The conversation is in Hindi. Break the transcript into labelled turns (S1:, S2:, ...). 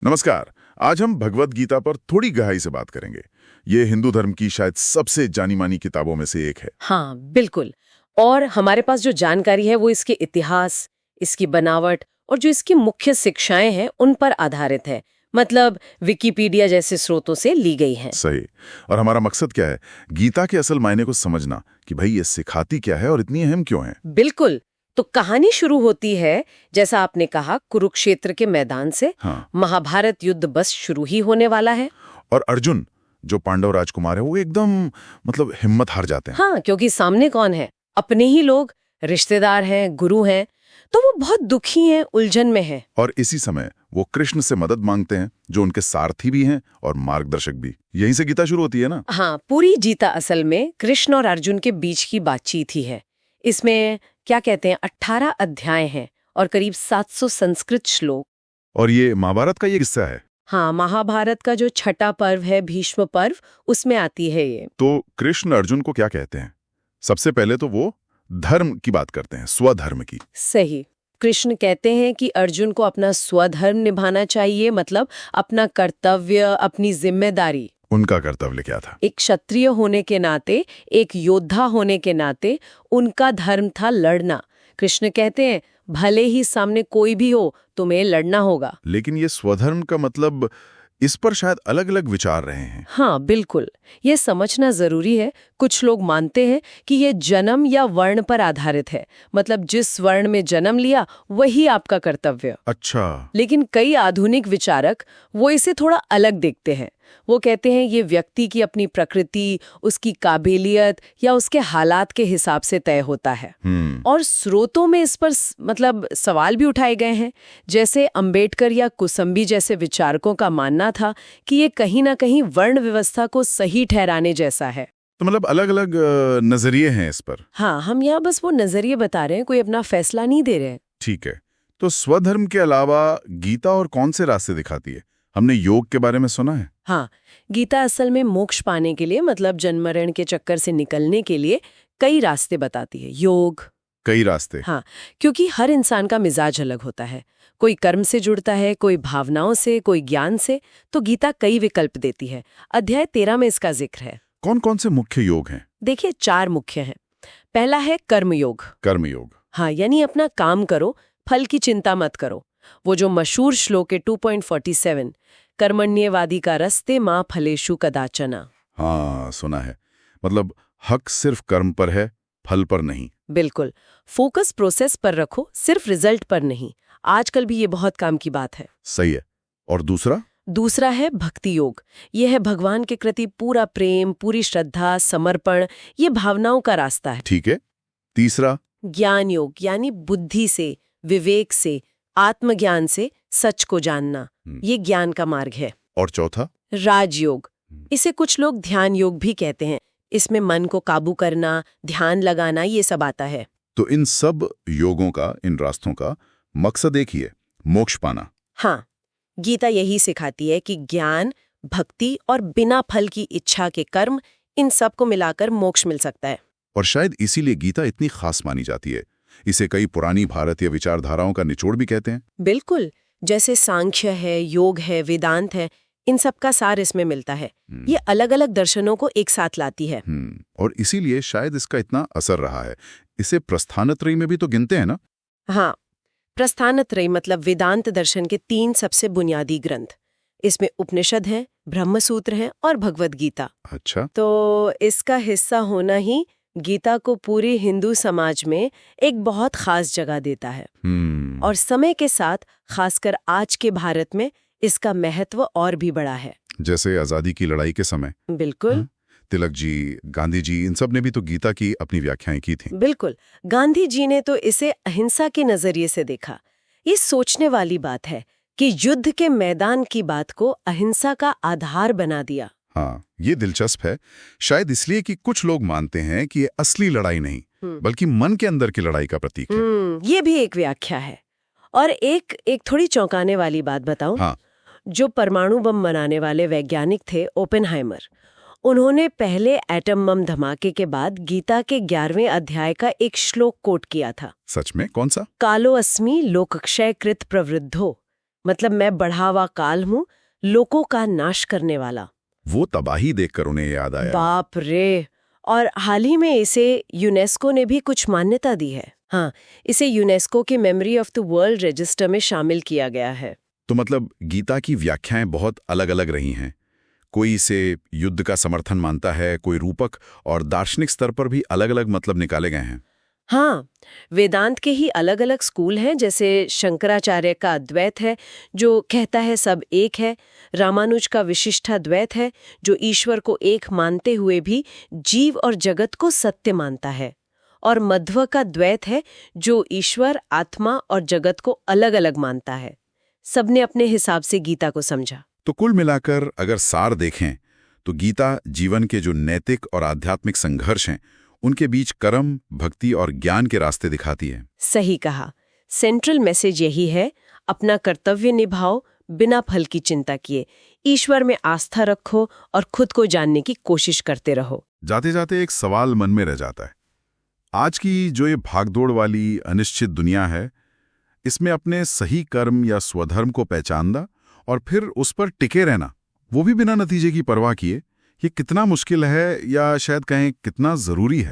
S1: नमस्कार। आज हम भगवत गीता पर थोड़ी गहराई से बात करेंगे। ये हिंदू धर्म की शायद सबसे जानी मानी किताबों में से एक है।
S2: हाँ, बिल्कुल। और हमारे पास जो जानकारी है वो इसके इतिहास, इसकी बनावट और जो इसकी मुख्य शिक्षाएं हैं उन पर आधारित है। मतलब विकिपीडिया जैसे स्रोतों से ली गई है।
S1: सही। और हमारा मकसद क्या है? गीता के असल मायने को समझना कि भाई ये सिखाती क्या है और इतनी अहम क्यों है।
S2: बिल्कुल। तो कहानी शुरू होती है, जैसा आपने कहा, कुरुक्षेत्र के मैदान से।
S1: हाँ।
S2: महाभारत युद्ध बस शुरू ही होने वाला है।
S1: और अर्जुन, जो पांडव राजकुमार है, वो एकदम मतलब हिम्मत हार जाते हैं।
S2: हाँ, क्योंकि सामने कौन है? अपने ही लोग, रिश्तेदार हैं, गुरु हैं। तो वो बहुत दुखी हैं, उलझन में हैं।
S1: और इसी समय वो कृष्ण से मदद मांगते हैं, जो उनके सारथी भी हैं और मार्गदर्शक भी। यहीं से गीता शुरू होती है ना।
S2: हाँ, पूरी गीता असल में कृष्ण और अर्जुन के बीच की बातचीत ही है। इसमें क्या कहते हैं, 18 अध्याय हैं और करीब 700 संस्कृत श्लोक।
S1: और ये महाभारत का ये हिस्सा है।
S2: हाँ, महाभारत का जो छठा पर्व है, भीष्म पर्व, उसमें आती है ये।
S1: तो कृष्ण अर्जुन को क्या कहते हैं? सबसे पहले तो वो धर्म की बात करते हैं, स्वधर्म की।
S2: सही। कृष्ण कहते हैं कि अर्जुन को अपना स्वधर्म निभाना चाहिए, मतलब अपना कर्तव्य, अपनी जिम्मेदारी।
S1: उनका कर्तव्य क्या था?
S2: एक क्षत्रिय होने के नाते, एक योद्धा होने के नाते उनका धर्म था लड़ना। कृष्ण कहते हैं, भले ही सामने कोई भी हो, तुम्हें लड़ना होगा।
S1: लेकिन ये स्वधर्म का मतलब, इस पर शायद अलग अलग विचार रहे हैं।
S2: हाँ, बिल्कुल। ये समझना जरूरी है। कुछ लोग मानते हैं कि ये जन्म या वर्ण पर आधारित है, मतलब जिस वर्ण में जन्म लिया वही आपका कर्तव्य।
S1: अच्छा।
S2: लेकिन कई आधुनिक विचारक वो इसे थोड़ा अलग देखते हैं। वो कहते हैं ये व्यक्ति की अपनी प्रकृति, उसकी काबिलियत या उसके हालात के हिसाब से तय होता है। और स्रोतों में इस पर मतलब सवाल भी उठाए गए हैं। जैसे अंबेडकर या कुसुम्बी जैसे विचारकों का मानना था कि ये कहीं ना कहीं वर्ण व्यवस्था को सही ठहराने जैसा है।
S1: तो मतलब अलग अलग नजरिए हैं इस पर।
S2: हाँ, हम यहाँ बस वो नजरिए बता रहे हैं, कोई अपना फैसला नहीं दे रहे हैं।
S1: ठीक है। तो स्वधर्म के अलावा गीता और कौन से रास्ते दिखाती है? हमने योग के बारे में सुना है।
S2: हाँ, गीता असल में मोक्ष पाने के लिए, मतलब जन्म मरण के चक्कर से निकलने के लिए कई रास्ते बताती है। योग।
S1: कई रास्ते।
S2: हाँ, क्योंकि हर इंसान का मिजाज अलग होता है। कोई कर्म से जुड़ता है, कोई भावनाओं से, कोई ज्ञान से। तो गीता कई विकल्प देती है। अध्याय 13 में इसका जिक्र है।
S1: कौन कौन से मुख्य योग हैं?
S2: देखिए, 4 मुख्य हैं। पहला है कर्मयोग।
S1: कर्मयोग।
S2: हाँ, यानी अपना काम करो, फल की चिंता मत करो। वो जो मशहूर श्लोक है 2.47, कर्मण्यवादी का रस्ते माँ फलेषु कदाचना।
S1: हाँ, सुना है। मतलब हक सिर्फ कर्म पर है, फल पर नहीं।
S2: बिल्कुल। फोकस प्रोसेस पर रखो, सिर्फ रिजल्ट पर नहीं। आजकल भी ये बहुत काम की बात है।
S1: सही है। और दूसरा?
S2: दूसरा है भक्ति योग। ये है भगवान के प्रति पूरा प्रेम, पूरी श्रद्धा, समर्पण। ये भावनाओं का रास्ता है।
S1: ठीक है। तीसरा?
S2: ज्ञान योग, यानी बुद्धि से, विवेक से, आत्मज्ञान से सच को जानना। ये ज्ञान का मार्ग है।
S1: और चौथा?
S2: राजयोग। इसे कुछ लोग ध्यान योग भी कहते हैं। इसमें मन को काबू करना, ध्यान लगाना, ये सब आता है।
S1: तो इन सब योगों का, इन रास्तों का मकसद एक ही है, मोक्ष पाना।
S2: हाँ, गीता यही सिखाती है कि ज्ञान, भक्ति और बिना फल की इच्छा के कर्म, इन सब को मिलाकर मोक्ष मिल सकता है।
S1: और शायद इसीलिए गीता इतनी खास मानी जाती है। इसे कई पुरानी भारतीय विचारधाराओं का निचोड़ भी कहते हैं।
S2: बिल्कुल। जैसे सांख्य है, योग है, वेदांत है, इन सब का सार इसमें मिलता है। ये अलग अलग दर्शनों को एक साथ लाती है।
S1: और इसीलिए शायद इसका इतना असर रहा है। इसे प्रस्थानत्रयी में भी तो गिनते हैं ना?
S2: हाँ, प्रस्थानत्रयी मतलब वेदांत दर्शन के 3 सबसे बुनियादी ग्रंथ। इसमें उपनिषद हैं, ब्रह्मसूत्र हैं और भगवद गीता।
S1: अच्छा।
S2: तो इसका हिस्सा होना ही गीता को पूरे हिंदू समाज में एक बहुत खास जगह देता है। और समय के साथ, खासकर आज के भारत में, इसका महत्व और भी बढ़ा है।
S1: जैसे आजादी की लड़ाई के समय।
S2: बिल्कुल।
S1: तिलक जी, गांधी जी, इन सब ने भी तो गीता की अपनी व्याख्याएं की थी।
S2: बिल्कुल। गांधी जी ने तो इसे अहिंसा के नजरिए से देखा। ये सोचने वाली बात है कि युद्ध के मैदान की बात को अहिंसा का आधार बना दिया।
S1: हाँ, ये दिलचस्प है। शायद इसलिए कि कुछ लोग मानते हैं कि ये असली लड़ाई नहीं, बल्कि मन के अंदर की लड़ाई का प्रतीक है।
S2: ये भी एक व्याख्या है। और एक थोड़ी चौंकाने वाली बात बताऊं?
S1: हाँ।
S2: जो परमाणु बम बनाने वाले वैज्ञानिक थे, ओपेनहाइमर, उन्होंने पहले एटम बम धमाके के बाद गीता के 11वें अध्याय का एक श्लोक कोट किया था।
S1: सच में? कौन सा?
S2: कालो अस्मि लोकक्षय कृत प्रवृद्धो, मतलब मैं बढ़ावा काल हूँ, लोगों का नाश करने वाला।
S1: वो तबाही देखकर उन्हें याद आया।
S2: बाप रे। और हाल ही में इसे यूनेस्को ने भी कुछ मान्यता दी है। हाँ, इसे यूनेस्को के memory of the world register में शामिल किया गया है।
S1: तो मतलब गीता की व्याख्याएं बहुत अलग-अलग रही हैं। कोई इसे युद्ध का समर्थन मानता है, कोई रूपक, और दार्शनिक स्तर पर भी अलग-अलग मतलब निकाले गए हैं।
S2: हाँ, वेदांत के ही अलग अलग स्कूल हैं, जैसे शंकराचार्य का अद्वैत है जो कहता है सब एक है, रामानुज का विशिष्टाद्वैत है जो ईश्वर को एक मानते हुए भी जीव और जगत को सत्य मानता है, और मध्व का द्वैत है जो ईश्वर, आत्मा और जगत को अलग अलग मानता है। सबने अपने हिसाब से गीता को समझा।
S1: तो कुल मिलाकर अगर सार देखें तो गीता जीवन के जो नैतिक और आध्यात्मिक संघर्ष हैं उनके बीच कर्म, भक्ति और ज्ञान के रास्ते दिखाती है।
S2: सही कहा। सेंट्रल मैसेज यही है, अपना कर्तव्य निभाओ, बिना फल की चिंता किए, ईश्वर में आस्था रखो और खुद को जानने की कोशिश करते रहो।
S1: जाते जाते एक सवाल मन में रह जाता है। आज की जो ये भागदौड़ वाली अनिश्चित दुनिया है, इसमें अपने सही कर्म या स्वधर्म को पहचानना और फिर उस पर टिके रहना, वो भी बिना नतीजे की परवाह किए, ये कितना मुश्किल है, या शायद कहें कितना जरूरी है।